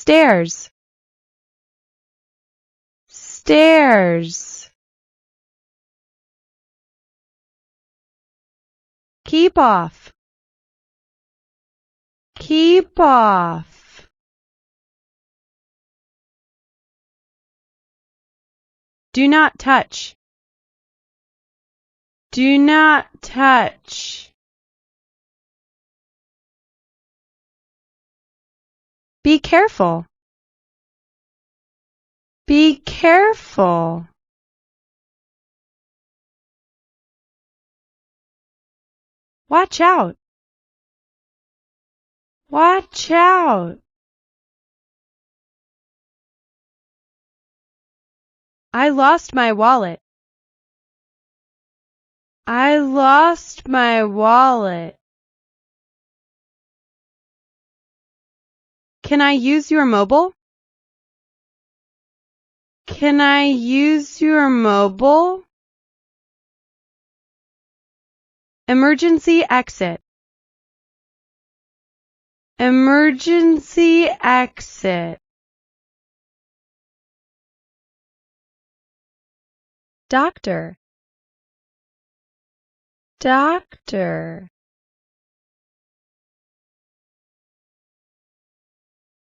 stairs, stairs. Keep off, keep off. Do not touch, do not touch. Be careful, be careful. Watch out, watch out. I lost my wallet, I lost my wallet. Can I use your mobile? Can I use your mobile? Emergency exit, emergency exit. Doctor, doctor.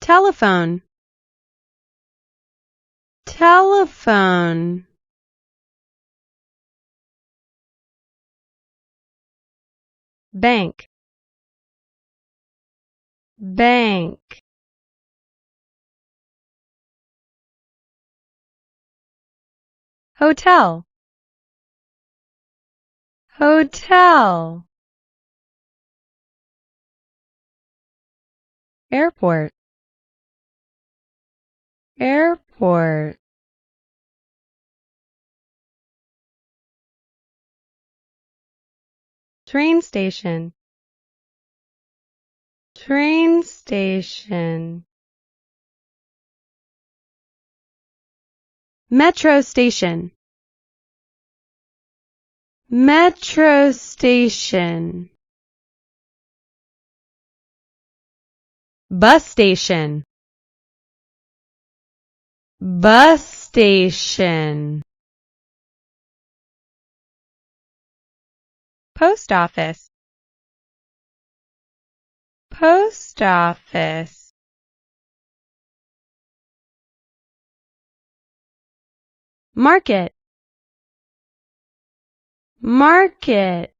Telephone, telephone. Bank, bank. Hotel, hotel. Airport, airport. Train station, train station. Metro station, metro station. Bus station, bus station. Post office, post office. Market, market.